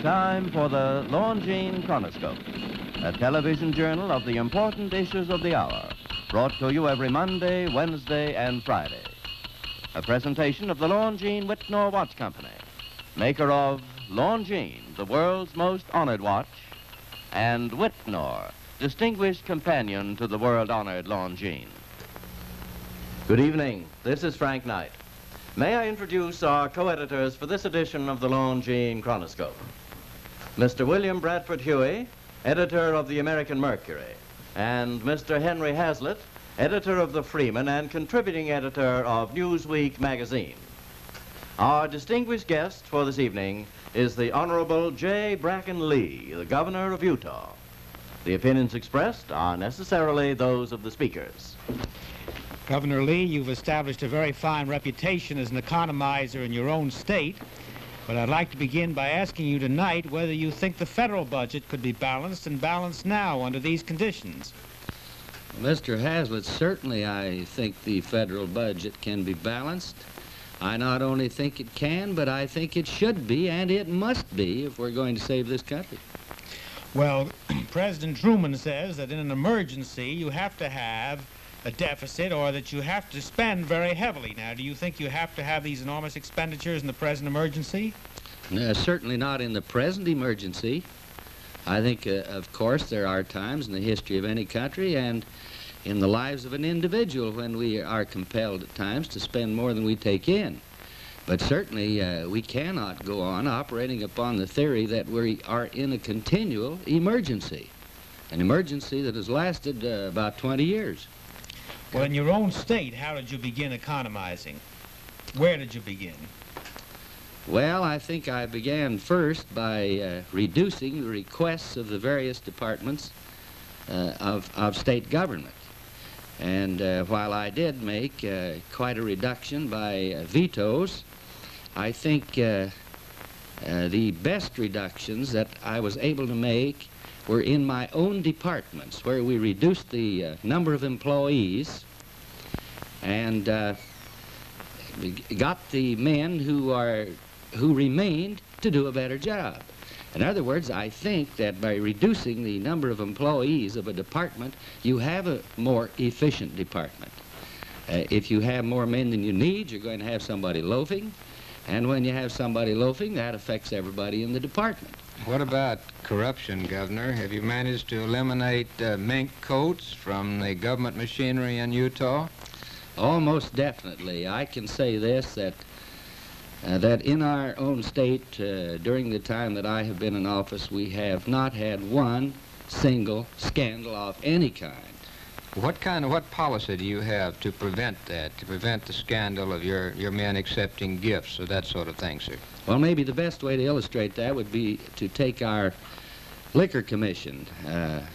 time for the Longines Chronoscope, a television journal of the important issues of the hour, brought to you every Monday, Wednesday, and Friday. A presentation of the Longines Whitnor Watch Company, maker of Longines, the world's most honored watch, and Whitnor, distinguished companion to the world-honored Longines. Good evening. This is Frank Knight. May I introduce our co-editors for this edition of the Longines Chronoscope. Mr. William Bradford Huey, editor of the American Mercury, and Mr. Henry Hazlitt, editor of the Freeman and contributing editor of Newsweek magazine. Our distinguished guest for this evening is the Honorable J. Bracken Lee, the Governor of Utah. The opinions expressed are necessarily those of the speakers. Governor Lee, you've established a very fine reputation as an economizer in your own state, but I'd like to begin by asking you tonight whether you think the federal budget could be balanced and balanced now under these conditions. Mr. Hazlitt, certainly I think the federal budget can be balanced. I not only think it can, but I think it should be, and it must be, if we're going to save this country. Well, President Truman says that in an emergency you have to have a deficit, or that you have to spend very heavily. Now, do you think you have to have these enormous expenditures in the present emergency? No, certainly not in the present emergency. I think, of course, there are times in the history of any country and in the lives of an individual when we are compelled at times to spend more than we take in. But certainly we cannot go on operating upon the theory that we are in a continual emergency, an emergency that has lasted about 20 years. Well, in your own state, how did you begin economizing? Where did you begin? Well, I think I began first by reducing the requests of the various departments of state government. And while I did make quite a reduction by vetoes, I think the best reductions that I was able to make were in my own departments, where we reduced the number of employees and got the men who remained to do a better job. In other words, I think that by reducing the number of employees of a department, you have a more efficient department. If you have more men than you need, you're going to have somebody loafing, and when you have somebody loafing, that affects everybody in the department. What about corruption, Governor? Have you managed to eliminate mink coats from the government machinery in Utah? Almost definitely. I can say this, that in our own state, during the time that I have been in office, we have not had one single scandal of any kind. What policy do you have to prevent that, to prevent the scandal of your men accepting gifts or that sort of thing, sir? Well, maybe the best way to illustrate that would be to take our Liquor Commission.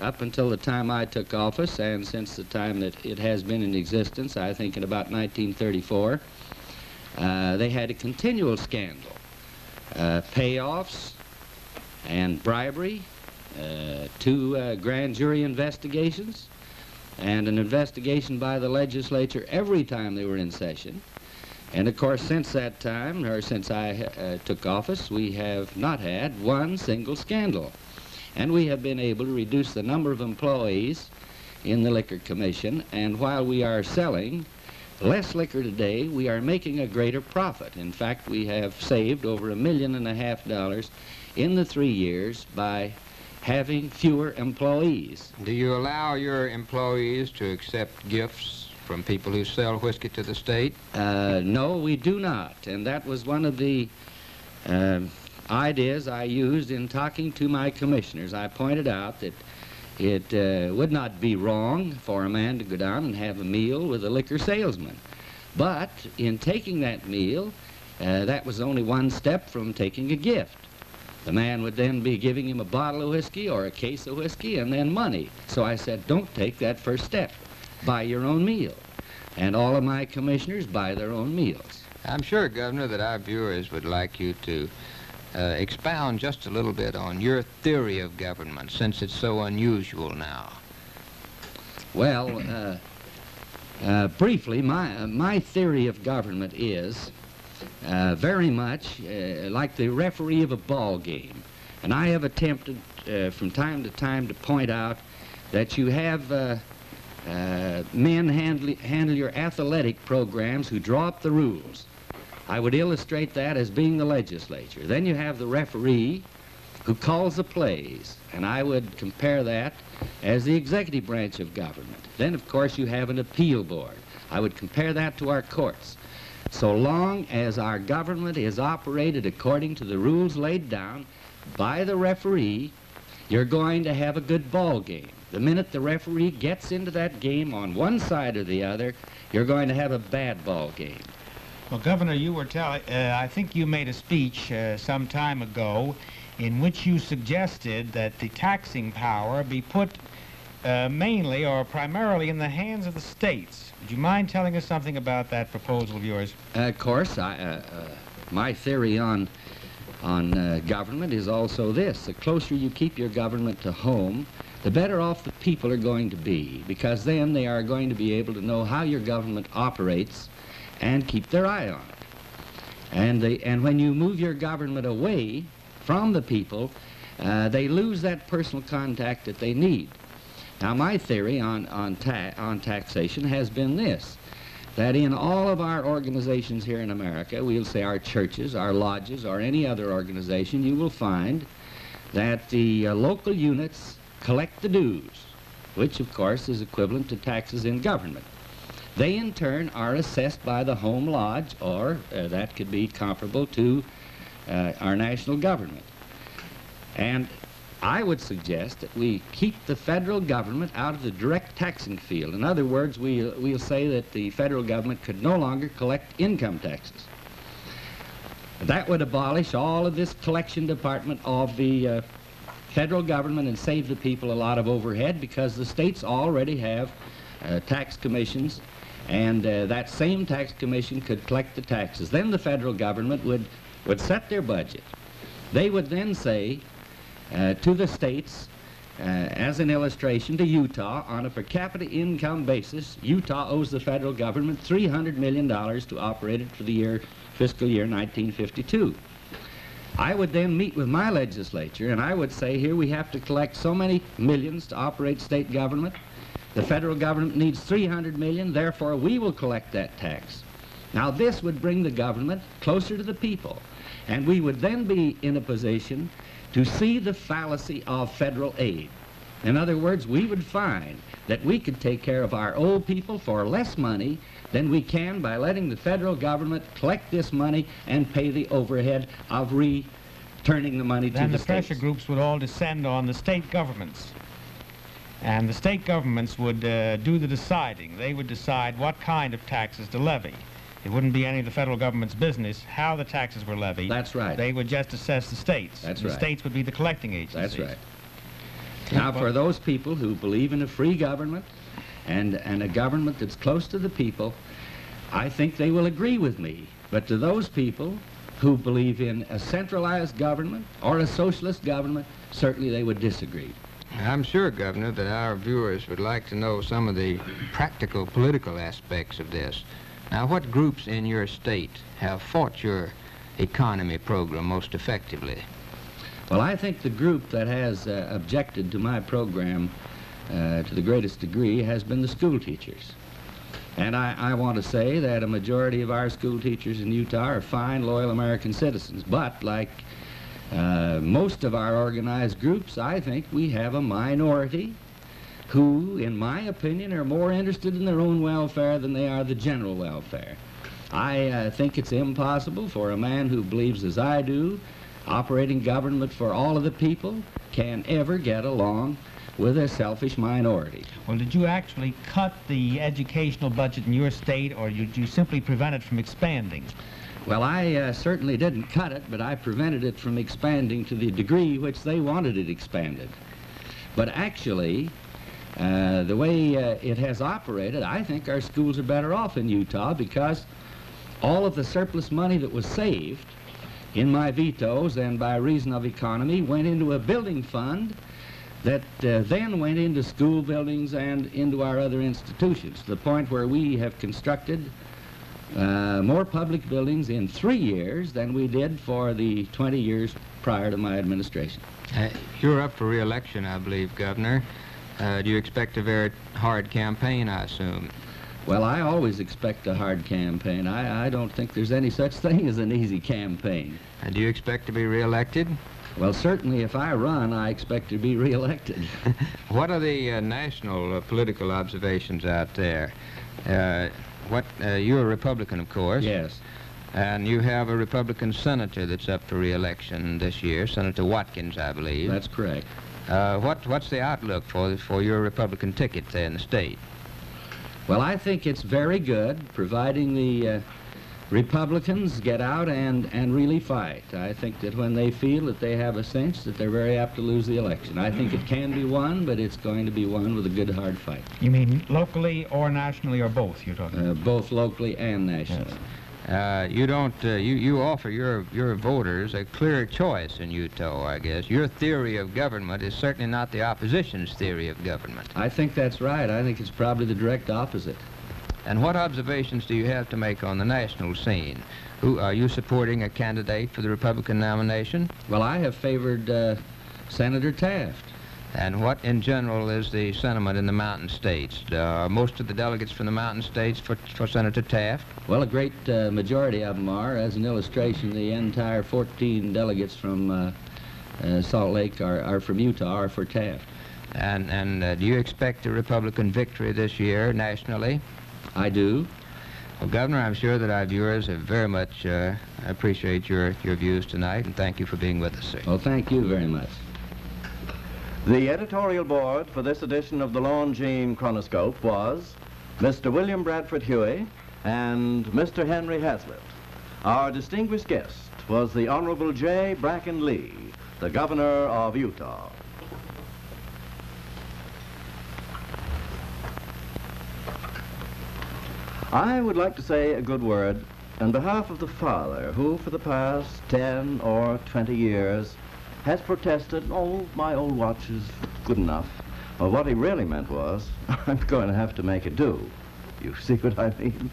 Up until the time I took office, and since the time that it has been in existence, I think in about 1934, they had a continual scandal. Payoffs and bribery, 2 grand jury investigations, and an investigation by the legislature every time they were in session. And of course, since that time, or since I took office, we have not had one single scandal. And we have been able to reduce the number of employees in the Liquor Commission, and while we are selling less liquor today, we are making a greater profit. In fact, we have saved over $1.5 million in the 3 years by having fewer employees. Do you allow your employees to accept gifts from people who sell whiskey to the state? No, we do not. And that was one of the ideas I used in talking to my commissioners. I pointed out that it would not be wrong for a man to go down and have a meal with a liquor salesman. But in taking that meal, that was only one step from taking a gift. The man would then be giving him a bottle of whiskey or a case of whiskey and then money. So I said, don't take that first step. Buy your own meal. And all of my commissioners buy their own meals. I'm sure, Governor, that our viewers would like you to expound just a little bit on your theory of government, since it's so unusual now. Well, briefly, my theory of government is very much like the referee of a ball game. And I have attempted from time to time to point out that you have men handle your athletic programs who draw up the rules. I would illustrate that as being the legislature. Then you have the referee who calls the plays, and I would compare that as the executive branch of government. Then, of course, you have an appeal board. I would compare that to our courts. So long as our government is operated according to the rules laid down by the referee, you're going to have a good ball game. The minute the referee gets into that game on one side or the other, you're going to have a bad ball game. Well, Governor, you were telling, I think you made a speech some time ago in which you suggested that the taxing power be put mainly or primarily in the hands of the states. Would you mind telling us something about that proposal of yours? Of course, my theory on government is also this. The closer you keep your government to home, the better off the people are going to be, because then they are going to be able to know how your government operates and keep their eye on it. And when you move your government away from the people, they lose that personal contact that they need. Now, my theory on taxation has been this, that in all of our organizations here in America, we'll say our churches, our lodges, or any other organization, you will find that the local units collect the dues, which, of course, is equivalent to taxes in government. They, in turn, are assessed by the home lodge, or that could be comparable to our national government. And I would suggest that we keep the federal government out of the direct taxing field. In other words, we'll say that the federal government could no longer collect income taxes. That would abolish all of this collection department of the federal government and save the people a lot of overhead, because the states already have tax commissions, and that same tax commission could collect the taxes. Then the federal government would set their budget. They would then say to the states, as an illustration, to Utah, on a per capita income basis, Utah owes the federal government $300 million to operate it for the fiscal year 1952. I would then meet with my legislature, and I would say, here we have to collect so many millions to operate state government. The federal government needs $300 million, therefore we will collect that tax. Now, this would bring the government closer to the people, and we would then be in a position to see the fallacy of federal aid. In other words, we would find that we could take care of our old people for less money than we can by letting the federal government collect this money and pay the overhead of returning the money to the states. Then the pressure groups would all descend on the state governments. And the state governments would do the deciding. They would decide what kind of taxes to levy. It wouldn't be any of the federal government's business how the taxes were levied. That's right. They would just assess the states. That's right. The states would be the collecting agencies. That's right. Now, for those people who believe in a free government and a government that's close to the people, I think they will agree with me. But to those people who believe in a centralized government or a socialist government, certainly they would disagree. I'm sure, Governor, that our viewers would like to know some of the practical political aspects of this. Now, what groups in your state have fought your economy program most effectively? Well, I think the group that has objected to my program to the greatest degree has been the school teachers. And I want to say that a majority of our school teachers in Utah are fine, loyal American citizens. But like most of our organized groups, I think we have a minority who, in my opinion, are more interested in their own welfare than they are the general welfare. I think it's impossible for a man who believes as I do, operating government for all of the people, can ever get along with a selfish minority. Well, did you actually cut the educational budget in your state, or did you simply prevent it from expanding? Well, I certainly didn't cut it, but I prevented it from expanding to the degree which they wanted it expanded. But actually, the way it has operated, I think our schools are better off in Utah, because all of the surplus money that was saved in my vetoes and by reason of economy went into a building fund that then went into school buildings and into our other institutions, to the point where we have constructed more public buildings in 3 years than we did for the 20 years prior to my administration. You're up for re-election, I believe, Governor. Do you expect a very hard campaign, I assume? Well, I always expect a hard campaign. I don't think there's any such thing as an easy campaign. And do you expect to be re-elected? Well, certainly if I run, I expect to be re-elected. What are the national political observations out there? You're a Republican, of course. Yes. And you have a Republican senator that's up for re-election this year, Senator Watkins, I believe. That's correct. What's the outlook for your Republican ticket there in the state? Well, I think it's very good, providing the Republicans get out and really fight. I think that when they feel that they have a cinch, that they're very apt to lose the election. I think it can be won, but it's going to be won with a good, hard fight. You mean locally or nationally or both, you're talking about? Both locally and nationally. Yes. You offer your voters a clear choice in Utah, I guess. Your theory of government is certainly not the opposition's theory of government. I think that's right. I think it's probably the direct opposite. And what observations do you have to make on the national scene? Are you supporting a candidate for the Republican nomination? Well, I have favored Senator Taft. And what, in general, is the sentiment in the mountain states? Are most of the delegates from the mountain states for Senator Taft? Well, a great majority of them are. As an illustration, the entire 14 delegates from Salt Lake are from Utah, are for Taft. And do you expect a Republican victory this year nationally? I do. Well, Governor, I'm sure that our viewers have very much appreciate your views tonight, and thank you for being with us, sir. Well, thank you very much. The editorial board for this edition of the Longines Chronoscope was Mr. William Bradford Huey and Mr. Henry Hazlitt. Our distinguished guest was the Honorable J. Bracken Lee, the Governor of Utah. I would like to say a good word on behalf of the father who, for the past 10 or 20 years, has protested, oh, my old watch is good enough. Well, what he really meant was, I'm going to have to make it do. You see what I mean?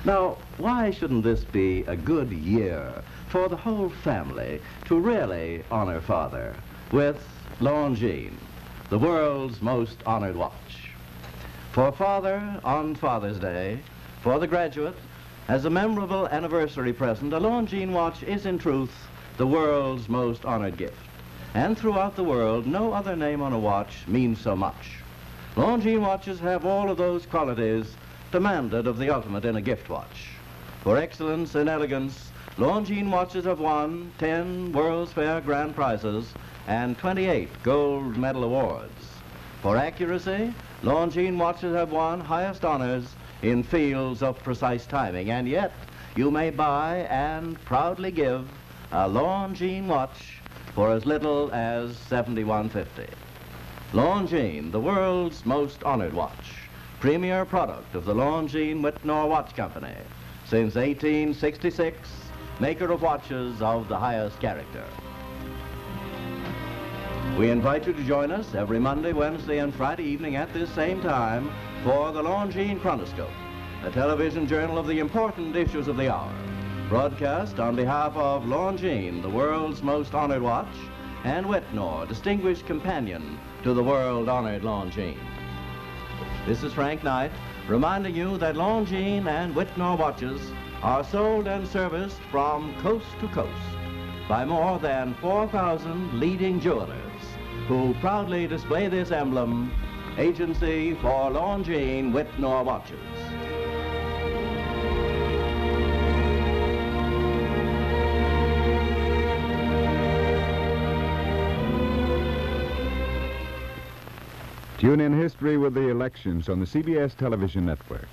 Now, why shouldn't this be a good year for the whole family to really honor Father with Longines, the world's most honored watch? For Father, on Father's Day, for the graduate, as a memorable anniversary present, a Longines watch is in truth the world's most honored gift. And throughout the world, no other name on a watch means so much. Longines watches have all of those qualities demanded of the ultimate in a gift watch. For excellence and elegance, Longines watches have won 10 World's Fair grand prizes and 28 gold medal awards. For accuracy, Longines watches have won highest honors in fields of precise timing, and yet you may buy and proudly give a Longines watch for as little as $71.50. Longines, the world's most honored watch, premier product of the Longines Whitnor Watch Company, since 1866, maker of watches of the highest character. We invite you to join us every Monday, Wednesday, and Friday evening at this same time for the Longines Chronoscope, a television journal of the important issues of the hour, broadcast on behalf of Longines, the world's most honored watch, and Whitnor, distinguished companion to the world-honored Longines. This is Frank Knight, reminding you that Longines and Whitnor watches are sold and serviced from coast to coast by more than 4,000 leading jewelers who proudly display this emblem, Agency for Longines Whitnor Watches. Tune in history with the elections on the CBS television network.